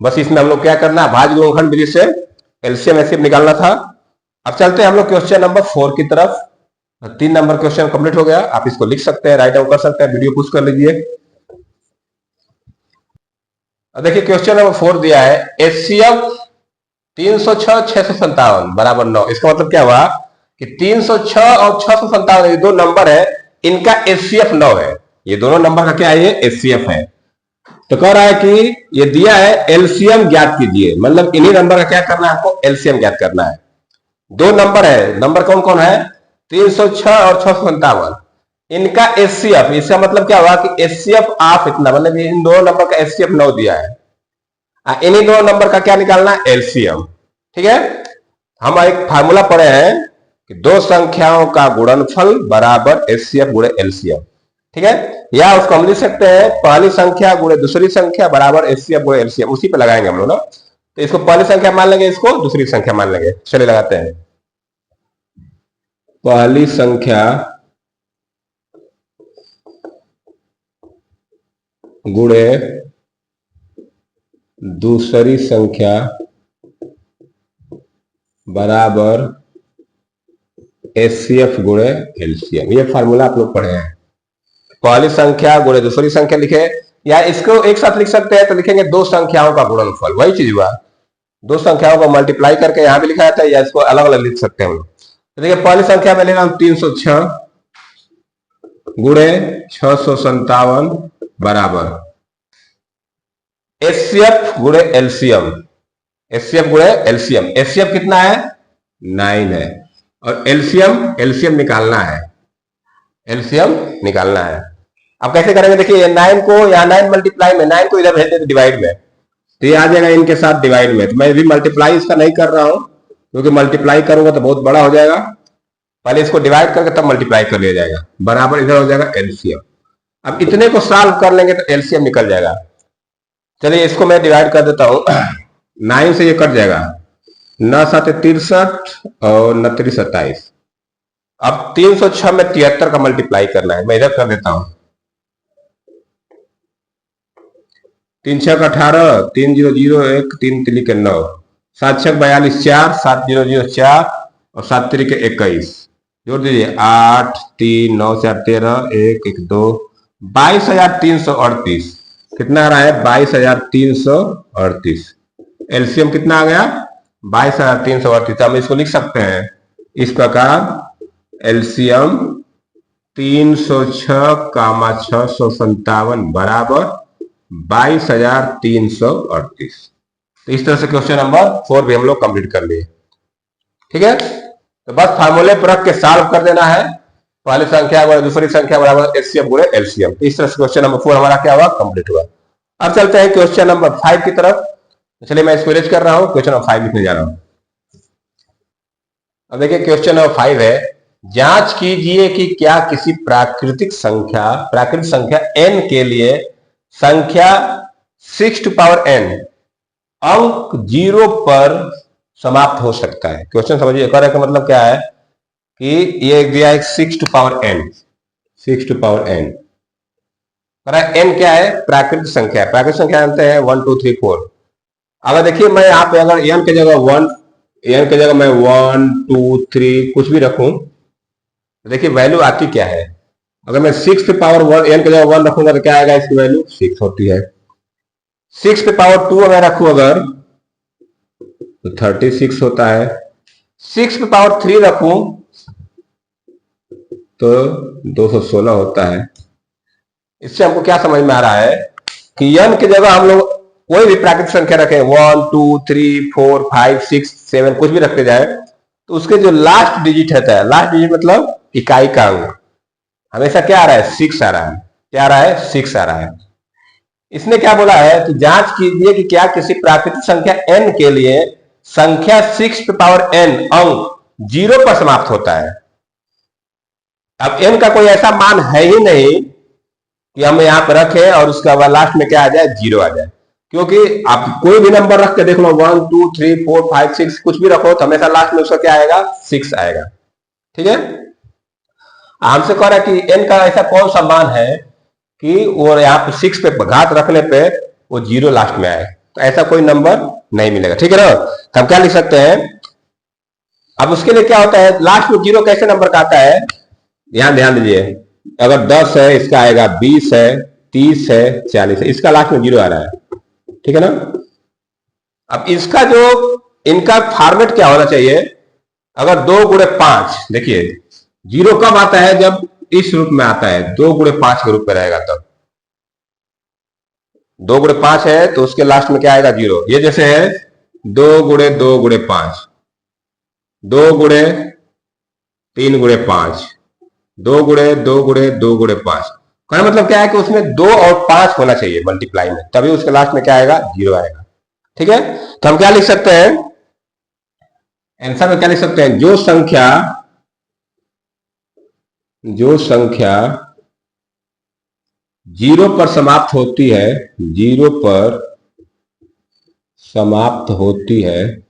बस इसमें हम लोग क्या करना है? भाज्य गुणनखंड विधि से एलसीएम एचसीएफ निकालना था। अब चलते हैं हम लोग क्वेश्चन नंबर 4 की तरफ। 3 नंबर क्वेश्चन कंप्लीट हो गया, आप इसको लिख सकते हैं, राइट डाउन कर सकते हैं, वीडियो पुश कर लीजिए। अब देखिए क्वेश्चन नंबर 4 दिया है, एचसीएफ 306 657 बराबर 9। इसका मतलब क्या हुआ कि 306 और 657 ये दो नंबर है, इनका एचसीएफ 9 है। ये दोनों नंबर का क्या है? ये एचसीएफ है। तो कह रहा है कि ये दिया है एलसीएम ज्ञात कीजिए, मतलब इन्हीं नंबर का क्या करना है आपको? एलसीएम ज्ञात करना है। दो नंबर है, नंबर कौन कौन है? 306 और 657, इनका एचसीएफ, इसका मतलब क्या हुआ कि एचसीएफ ऑफ इतना, मतलब इन दोनों नंबर का एचसीएफ 9 दिया है, इन्हीं दोनों नंबर का क्या निकालना है? एलसीएम। ठीक है, हम एक फार्मूला पढ़े हैं कि दो संख्याओं का गुणनफल बराबर एचसीएफ गुणे एलसीएम। ठीक है, या उसको हम लिख सकते हैं पहली संख्या गुणे दूसरी संख्या बराबर एचसीएफ गुणे एलसीएम, उसी पे लगाएंगे हम लोग ना। तो इसको पहली संख्या मान लेंगे, इसको दूसरी संख्या मान लेंगे। चलिए लगाते हैं, पहली संख्या गुणे दूसरी संख्या बराबर एचसीएफ गुणे एलसीएम, ये फार्मूला आप लोग पढ़े हैं। पहली संख्या गुणे दूसरी संख्या लिखे, या इसको एक साथ लिख सकते हैं तो लिखेंगे दो संख्याओं का गुणनफल, वही चीज हुआ। दो संख्याओं को मल्टीप्लाई करके यहां भी लिखा जाता है, या इसको अलग अलग लिख सकते हैं हम लोग। तो देखिए पहली संख्या में ले रहा हूं 306 गुणे 657 बराबर एचसीएफ गुणे एलसीएम। एचसीएफ गुणे एलसीएम, एचसीएफ कितना है 9 है, और एलसीएम एलसीएम निकालना है, एलसीएम निकालना है। अब कैसे करेंगे, देखिए 9 को यहाँ 9 मल्टीप्लाई में, 9 को इधर भेज देते डिवाइड में, तो ये आ जाएगा इनके साथ डिवाइड में। तो मैं भी मल्टीप्लाई इसका नहीं कर रहा हूं, क्योंकि मल्टीप्लाई करूंगा तो बहुत बड़ा हो जाएगा। पहले इसको डिवाइड करके तब मल्टीप्लाई कर लिया जाएगा, बराबर इधर हो जाएगा एलसीएम। अब इतने को सॉल्व कर लेंगे तो एलसीएम निकल जाएगा। चलिए इसको मैं डिवाइड कर देता हूं, 9 से ये कट जाएगा, 9 7 63 और 9 3 27। अब 306 में 73 का मल्टीप्लाई करना है, मैं इधर कर देता हूं। 3 6 18, 3 0 0 1, 3 3 के 9, 7 6 42 4, 7 0 0 4 और 7 3 के 21, जोड़ दीजिए 8 3 9 4 13 1 1 2, 22,338। कितना आ रहा है 22,338। एलसीएम कितना आ गया 22,338। हम इसको लिख सकते हैं इस प्रकार, एलसीएम 306 कामा 657 बराबर 22,338। तो इस तरह से क्वेश्चन नंबर 4 भी हम लोग कंप्लीट कर लिए। ठीक है, तो बस फार्मूले पर रख के सॉल्व कर देना है, पहली संख्या गुणे दूसरी संख्या बराबर एचसीएफ गुणे एलसीएम। तो इस तरह से क्वेश्चन नंबर 4 हमारा क्या हुआ, कंप्लीट हुआ। अब चलते हैं क्वेश्चन नंबर 5 की तरफ। चलिए मैं इसको इरेज कर रहा हूं, क्वेश्चन नंबर 5 लिखने जा रहा हूं। अब देखिए क्वेश्चन नंबर 5 है, जांच कीजिए कि क्या किसी प्राकृतिक संख्या n के लिए संख्या 6 टू पावर n अंक 0 पर समाप्त हो सकता है। क्वेश्चन समझिए, कहने का मतलब क्या है कि ये दिया है 6 to power n, 6 to power n। n क्या है, प्राकृतिक संख्या है। प्राकृतिक संख्या जानते हैं 1 2 3 4। अगर देखिए मैं यहाँ पे अगर n की जगह 1, n की जगह मैं 1 2 3 कुछ भी रखूं, तो देखिए वैल्यू आती क्या है। अगर मैं 6 पे पावर 1 n की जगह 1 रखूंगा तो क्या आएगा, इसकी वैल्यू 6 होती है। 6 पे पावर 2 मैं रखूं अगर तो 36 होता है। 6 पे पावर 3 रखूं तो 216 होता है। इससे हमको क्या समझ में आ रहा है कि n की जगह हम लोग कोई भी प्राकृतिक संख्या रखें, 1 2 3 4 5 6 7 कुछ भी रखते जाए, तो उसके जो लास्ट डिजिट रहता है, लास्ट डिजिट मतलब इकाई का अंक, हमेशा क्या आ रहा है 6 आ रहा है। क्या आ रहा है 6 आ रहा है। इसने क्या बोला है कि जांच कीजिए कि क्या किसी प्राकृतिक संख्या n के लिए संख्या 6 पे पावर n अंक 0 पर समाप्त होता है। अब n का कोई ऐसा मान है ही नहीं कि हम यहां पर रखें और उसका लास्ट में क्या आ जाए 0 आ जाए, क्योंकि आप कोई भी नंबर रख के देख लो 1 2 3 4 5 6 कुछ भी रखो तो हमेशा लास्ट में उसका क्या आएगा 6 आएगा। ठीक है, हमसे कह रहा है कि n का ऐसा कौन सा मान है कि वो यहाँ पे 6 पे घात रखने पे वो 0 लास्ट में आए, तो ऐसा कोई नंबर नहीं मिलेगा। ठीक है ना, तो हम क्या लिख सकते हैं, अब उसके लिए क्या होता है, लास्ट में 0 कैसे नंबर का आता है, ध्यान दीजिए। अगर 10 है इसका आएगा 20 है 30 है 40 है, इसका लास्ट में 0 आ रहा है। ठीक है ना, अब इसका जो इनका फॉर्मेट क्या होना चाहिए, अगर 2 गुणे 5, देखिए 0 कब आता है, जब इस रूप में आता है, 2 गुणे 5 के रूप में रहेगा तब। 2 गुणे 5 है तो उसके लास्ट में क्या आएगा 0। ये जैसे है 2 गुणे 2 गुणे 5, 2 गुणे 3 गुणे 5, 2 गुणे 2 गुणे 2 गुणे 5। कहने मतलब क्या है कि उसमें 2 और 5 होना चाहिए मल्टीप्लाई में, तभी उसके लास्ट में क्या आएगा 0 आएगा। ठीक है, तो हम क्या लिख सकते हैं, आंसर में क्या लिख सकते हैं, जो संख्या 0 पर समाप्त होती है, 0 पर समाप्त होती है,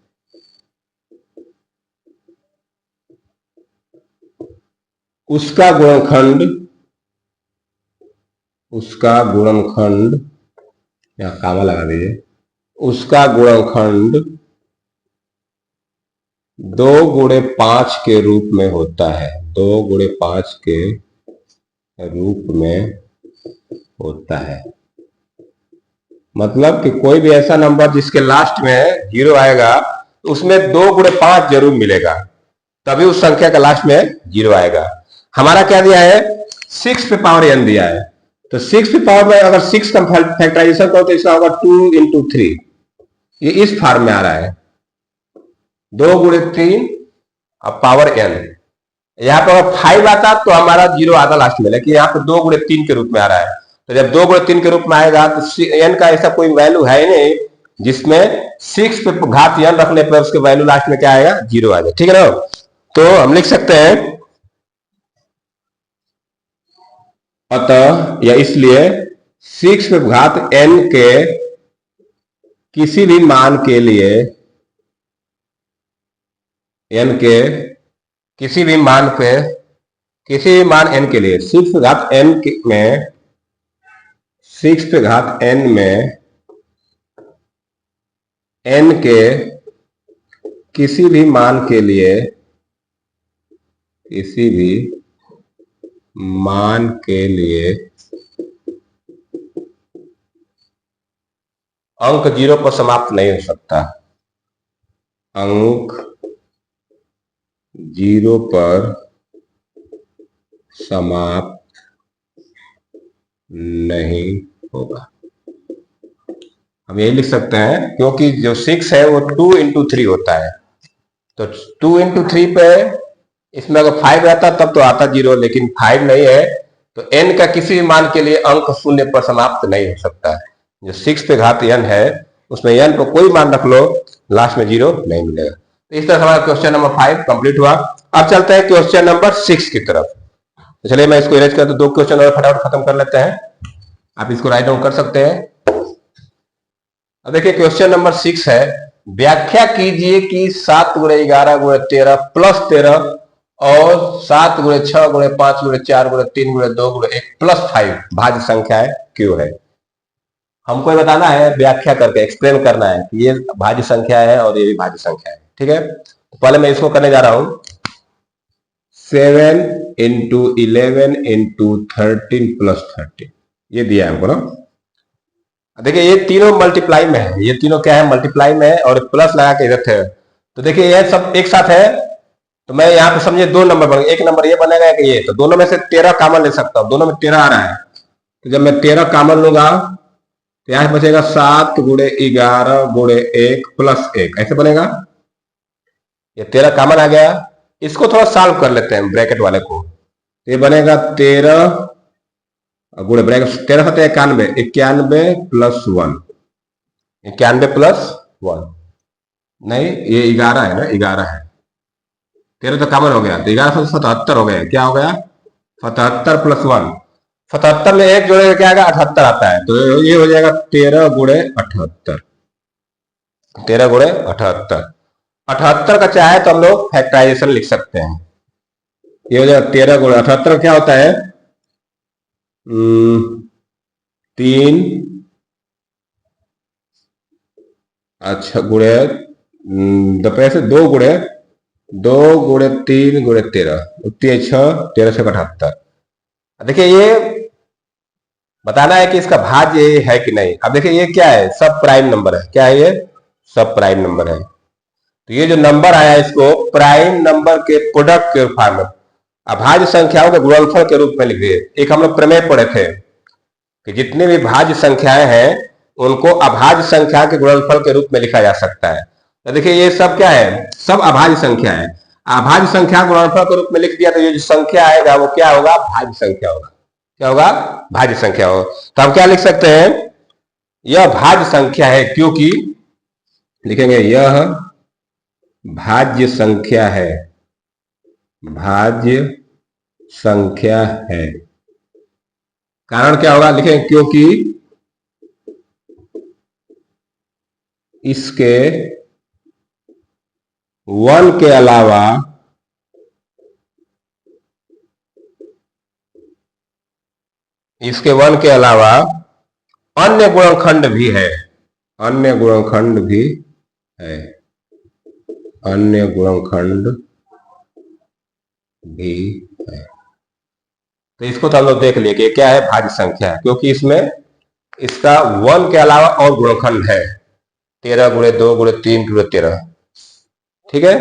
उसका गुणनखंड, यहां कामा लगा दीजिए, उसका गुणनखंड 2 × 5 के रूप में होता है, 2 × 5 के रूप में होता है। मतलब कि कोई भी ऐसा नंबर जिसके लास्ट में 0 आएगा उसमें 2 × 5 जरूर मिलेगा, तभी उस संख्या का लास्ट में 0 आएगा। हमारा क्या दिया है, 6 पे पावर n दिया है, तो 6 पे पावर में अगर 6 का फैक्टराइजेशन करो तो इसका होगा 2 × 3, ये इस फॉर्म में आ रहा है, 2 × 3 अब पावर n। यहाँ पे अगर 5 आता तो हमारा 0 आता लास्ट में, लेकिन यहाँ पे 2 × 3 के रूप में आ रहा है, तो जब 2 × 3 के रूप में आएगा तो n का ऐसा कोई वैल्यू है ही नहीं जिसमें 6 पे घात n रखने पर उसके वैल्यू लास्ट में क्या आएगा, 0 आ जाए। ठीक है ना, तो हम लिख सकते हैं अतः या इसलिए 6 पे घात n के किसी भी मान के लिए, n के किसी भी मान पे, किसी भी मान n के लिए 6 पे घात n में 6 पे घात n में n के किसी भी मान के लिए, किसी भी मान के लिए अंक 0 पर समाप्त नहीं हो सकता, अंक 0 पर समाप्त नहीं होगा। हम यही लिख सकते हैं क्योंकि जो 6 है वो 2 × 3 होता है, तो 2 × 3 पे इसमें अगर 5 रहता तब तो आता 0, लेकिन 5 नहीं है तो n का किसी भी मान के लिए अंक 0 पर समाप्त नहीं हो सकता है। जो 6 पे घात n है उसमें n पर कोई मान रख लो लास्ट में 0 नहीं मिलेगा। तो इस तरह हमारा क्वेश्चन नंबर 5 कंप्लीट हुआ। अब चलते हैं क्वेश्चन नंबर 6 की तरफ। तो चलिए मैं इसको इरेज कर दो क्वेश्चन और फटाफट खत्म कर लेते हैं, आप इसको राइट डाउन कर सकते हैं। अब देखिए क्वेश्चन नंबर 6 है, व्याख्या कीजिए कि 7 × 11 × 13 प्लस 13 और 7 × 6 × 5 × 4 × 3 × 2 × 1 प्लस 5 भाज्य संख्याएं क्यों है। हमको ये बताना है, व्याख्या करके एक्सप्लेन करना है कि ये भाज्य संख्या है और ये भी भाज्य संख्या है। ठीक है, तो पहले मैं इसको करने जा रहा हूं। 7 × 11 × 13 प्लस 13 ये दिया है हमको ना। देखिए ये तीनों मल्टीप्लाई में है, ये तीनों क्या है, मल्टीप्लाई में है और प्लस लगा के इधर थे, तो देखिए ये सब एक साथ है, तो मैं यहाँ पे समझिए 2 नंबर बनेगा, एक नंबर ये बनेगा कि ये, तो दोनों में से 13 कॉमन ले सकता हूँ, दोनों में 13 आ रहा है, तो जब मैं 13 कॉमन लूंगा तो यहाँ बचेगा 7 × 11 × 1 प्लस 1, ऐसे बनेगा। ये 13 कॉमन आ गया, इसको थोड़ा सॉल्व कर लेते हैं ब्रैकेट वाले को, तो ये बनेगा 13 गुणे ब्रैकेट 13 7 91, 91 प्लस 1, 91 प्लस 1 नहीं, ये 11 है ना, 11 है, 13 तो कॉमन हो गया, तो 11 से 77 हो गया, क्या हो गया 77 प्लस 1, 77 में 1 जोड़ेगा क्या आएगा 78 आता है, तो ये हो जाएगा 13 × 78, 13 × 78, 78 का चाहे तो हम लोग फैक्टराइजेशन लिख सकते हैं, ये हो जाएगा 13 × 78 क्या होता है 3 अच्छा गुणे दोपहर से 2 × 3 × 13 13 से 78। देखिए ये बताना है कि इसका भाज्य है कि नहीं। अब देखिए ये क्या है, सब प्राइम नंबर है, क्या है ये सब प्राइम नंबर है, तो ये जो नंबर आया इसको प्राइम नंबर के प्रोडक्ट के फॉर्म में अभाज्य संख्याओं के गुणनफल के रूप में लिख दिए। एक हम लोग प्रमेय पढ़े थे कि जितनी भी भाज्य संख्याएं हैं उनको अभाज्य संख्या के गुणनफल के रूप में लिखा जा सकता है। तो देखिए ये सब क्या है, सब अभाज्य संख्या है, अभाज्य संख्या गुणनफल के रूप में लिख दिया, तो ये जो संख्या आएगा वो क्या होगा, भाज्य संख्या होगा, क्या होगा भाज्य संख्या होगा। तो हम क्या लिख सकते हैं, यह भाज्य संख्या है क्योंकि लिखेंगे यह भाज्य संख्या है, भाज्य संख्या है। कारण क्या होगा, लिखेंगे क्योंकि इसके 1 के अलावा अन्य गुणनखंड भी है, अन्य गुणनखंड भी है, अन्य गुणनखंड भी है। तो इसको तो हम लोग देख लिए कि क्या है, भाज्य संख्या है, क्योंकि इसमें इसका 1 के अलावा और गुणनखंड है, 13 गुणे 2 गुणे 3 गुणे 13। ठीक है,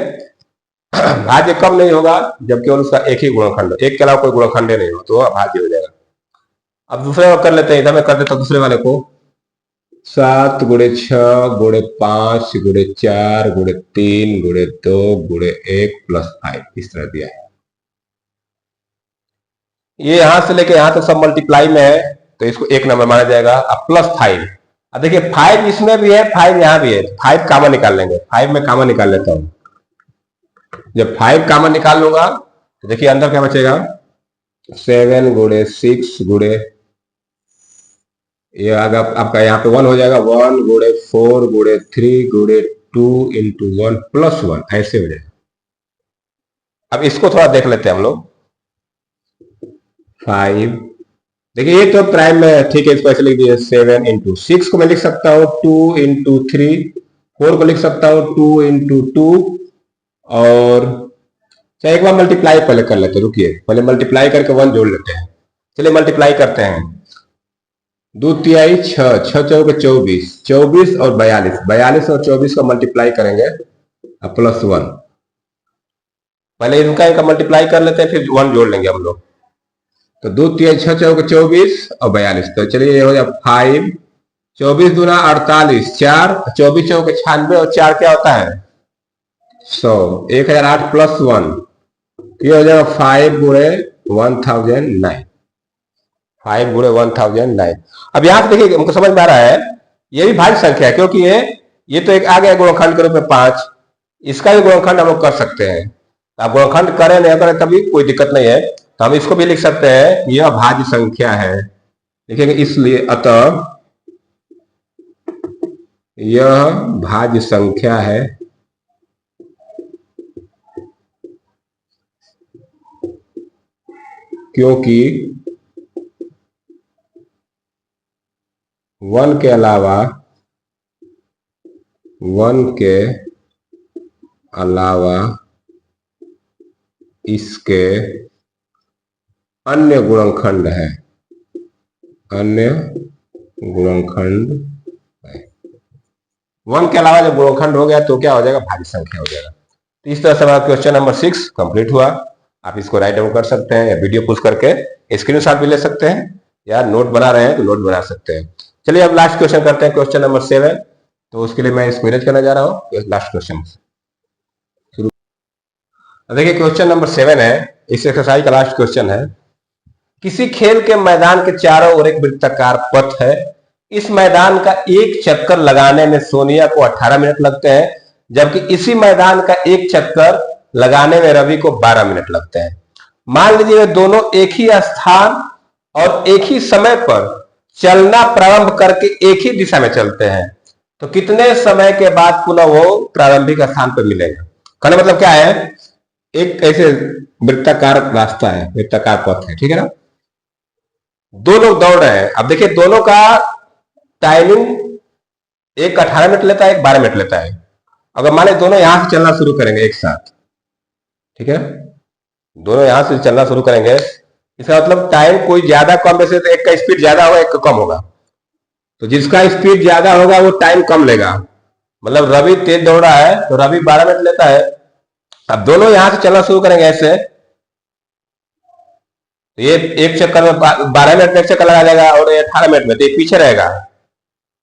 भाज्य कब नहीं होगा, जब केवल उसका एक ही गुणनखंड, एक के अलावा कोई गुणनखंड नहीं हो तो भाज्य हो जाएगा। अब दूसरे वाला कर लेते हैं, इधर मैं कर देता हूं दूसरे वाले को। 7 गुणे 6 गुणे 5 गुणे 4 गुणे 3 गुणे 2 गुणे 1 प्लस 5, इस तरह दिया है। ये यहां से लेके यहां तक सब मल्टीप्लाई में है, तो इसको एक नंबर माना जाएगा। अब प्लस 5, अब देखिए 5 इसमें भी है, 5 यहां भी है, 5 कॉमन निकाल लेंगे। 5 में कॉमन निकाल लेता हूं। जब 5 कॉमन निकाल लूंगा तो देखिए अंदर क्या बचेगा, 7 गुणे 6 गुणे, ये आपका यहाँ पे 1 हो जाएगा, 1 गुणे 4 गुणे 3 गुणे 2 इंटू 1 प्लस 1, ऐसे हो जाएगा। अब इसको थोड़ा देख लेते हैं हम लोग। 5, देखिए ये तो प्राइम में ठीक है, इसको ऐसे लिख दिए 7 इंटू 6 को मैं लिख सकता हूँ 2 इंटू 3, 4 को लिख सकता हूँ 2 इंटू 2, और एक बार मल्टीप्लाई पहले कर लेते हैं, रुकिए पहले मल्टीप्लाई करके 1 जोड़ लेते हैं। चलिए मल्टीप्लाई करते हैं। 2 तिहाई 6, 6 चौके 24, 24 और 42, 42 और 24 का मल्टीप्लाई करेंगे प्लस 1। पहले इनका मल्टीप्लाई कर लेते हैं, फिर 1 जोड़ लेंगे हम लोग। तो 2 तिहाई 6 चौके 24 और 42, तो चलिए ये हो जाए 5, 24 दूना 48, 4 24 चौके 96 और 4 क्या होता है 100, 1008 प्लस 1, ये हो जाएगा 5 गुणे 1009, 5 गुणे 1009। अब यहां से देखिए हमको समझ में आ रहा है ये भी भाज्य संख्या है, क्योंकि ये तो एक आ गया गुणनखंड के रूप में 5, इसका भी गुणनखंड हम लोग कर सकते हैं। आप गुणनखंड करें नहीं करें तभी कोई दिक्कत नहीं है, तो हम इसको भी लिख सकते हैं यह भाज्य संख्या है, लिखेंगे इसलिए अतः यह भाज्य संख्या है, क्योंकि 1 के अलावा इसके अन्य गुणनखंड है, अन्य गुणनखंड है। 1 के अलावा जब गुणनखंड हो गया तो क्या हो जाएगा, भाज्य संख्या हो जाएगा। तो इस तरह से हमारा क्वेश्चन नंबर 6 कंप्लीट हुआ। आप इसको राइट डाउन कर सकते हैं, या वीडियो पुश करके स्क्रीनशॉट भी ले सकते हैं, या नोट बना रहे हैं तो नोट बना सकते हैं। चलिए अब लास्ट क्वेश्चन करते हैं, क्वेश्चन नंबर 7। तो उसके लिए मैं इसको इरेज करने जा रहा हूँ। लास्ट क्वेश्चन शुरू, देखिए क्वेश्चन नंबर 7 है, इस एक्सरसाइज का लास्ट क्वेश्चन है। किसी खेल के मैदान के चारों ओर एक वृत्ताकार पथ है। इस मैदान का एक चक्कर लगाने में सोनिया को 18 मिनट लगते हैं, जबकि इसी मैदान का एक चक्कर लगाने में रवि को 12 मिनट लगते हैं। मान लीजिए वे दोनों एक ही स्थान और एक ही समय पर चलना प्रारंभ करके एक ही दिशा में चलते हैं, तो कितने समय के बाद पुनः वो प्रारंभिक स्थान पर मिलेगा। कहने मतलब क्या है, एक ऐसे वृत्ताकार रास्ता है, वृत्ताकार पथ है, ठीक है ना, दो लोग दौड़ रहे हैं। अब देखिए दोनों का टाइमिंग, एक 18 मिनट लेता है, एक 12 मिनट लेता है। अगर माने दोनों यहां से चलना शुरू करेंगे एक साथ, ठीक है, दोनों यहां से चलना शुरू करेंगे, इसका मतलब टाइम कोई ज्यादा कम में से, तो एक का स्पीड ज्यादा होगा, एक का कम होगा, तो जिसका स्पीड ज्यादा होगा वो टाइम कम लेगा। मतलब रवि तेज दौड़ रहा है तो रवि 12 मिनट लेता है। अब दोनों यहां से चलना शुरू करेंगे ऐसे, तो ये एक चक्कर में 12 मिनट में एक चक्कर लगा जाएगा, और ये 18 मिनट में, तो ये पीछे रहेगा।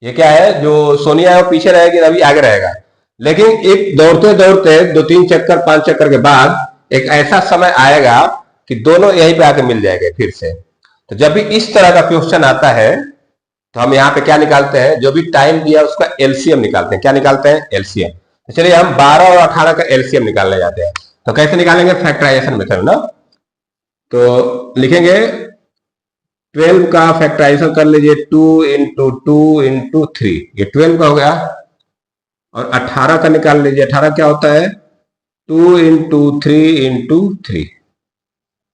ये क्या है, जो सोनिया है वो पीछे रहेगी, रवि आगे रहेगा। लेकिन एक दौड़ते दौड़ते 2-3 चक्कर 5 चक्कर के बाद एक ऐसा समय आएगा कि दोनों यहीं पे आके मिल जाएंगे फिर से। तो जब भी इस तरह का क्वेश्चन आता है तो हम यहाँ पे क्या निकालते हैं, जो भी टाइम दिया उसका एलसीएम निकालते हैं। क्या निकालते हैं, एलसीएम। तो चलिए हम 12 और 18 का एलसीएम निकालने जाते हैं। तो कैसे निकालेंगे, फैक्टराइजेशन मेथड ना। तो लिखेंगे 12 का फैक्टराइजेशन कर लीजिए, 2 इंटू 2 इंटू 3, ये 12 का हो गया। और 18 का निकाल लीजिए, 18 क्या होता है, 2 इंटू 3 इंटू 3।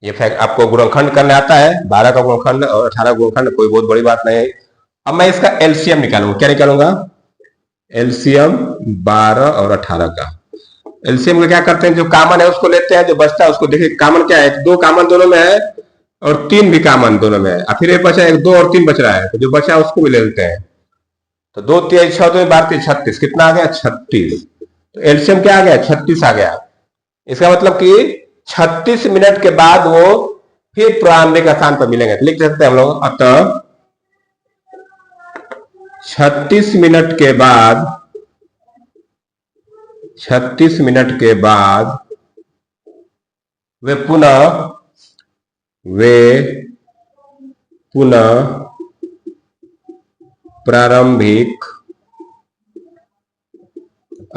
ये फैक्ट आपको गुणनखंड करने आता है, 12 का गुणनखंड और 18 गुणनखंड, कोई बहुत बड़ी बात नहीं है। अब मैं इसका एलसीएम निकालूंगा। क्या निकालूंगा, एलसीएम 12 और 18 का। एलसीएम में क्या करते हैं, जो कॉमन है उसको लेते हैं, जो बचता है उसको, देखिए कॉमन क्या है, दो कॉमन दोनों में है और तीन भी कॉमन दोनों में है, और फिर एक बचा, एक दो और तीन बच रहा है, तो जो बचा है उसको भी ले लेते हैं। तो दो तेज छह दो बार 36, कितना आ गया 36। तो एलसीएम क्या आ गया 36 आ गया। इसका मतलब कि 36 मिनट के बाद वो फिर प्रारंभिक स्थान पर मिलेंगे। तो लिख सकते हैं हम लोग, अतः 36 मिनट के बाद, 36 मिनट के बाद वे पुनः प्रारंभिक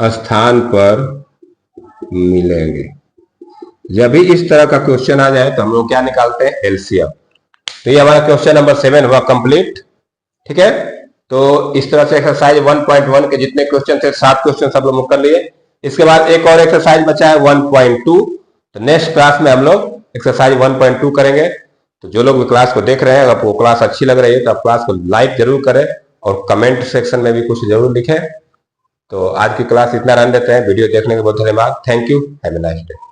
स्थान पर मिलेंगे। जब भी इस तरह का क्वेश्चन आ जाए तो हम लोग क्या निकालते हैं, एलसीएम। तो ये हमारा क्वेश्चन नंबर 7 हुआ कंप्लीट। ठीक है, तो इस तरह से एक्सरसाइज 1.1 के जितने क्वेश्चन थे 7 क्वेश्चन सब लोग कर लिए। इसके बाद एक और एक्सरसाइज बचा है 1.2। तो नेक्स्ट क्लास में हम लोग एक्सरसाइज 1.2 करेंगे। तो जो लोग भी क्लास को देख रहे हैं, अगर वो क्लास अच्छी लग रही है तो आप क्लास को लाइक जरूर करें और कमेंट सेक्शन में भी कुछ जरूर लिखें। तो आज की क्लास इतना रन देते हैं। वीडियो देखने के बहुत धन्यवाद। Thank you, have a nice day.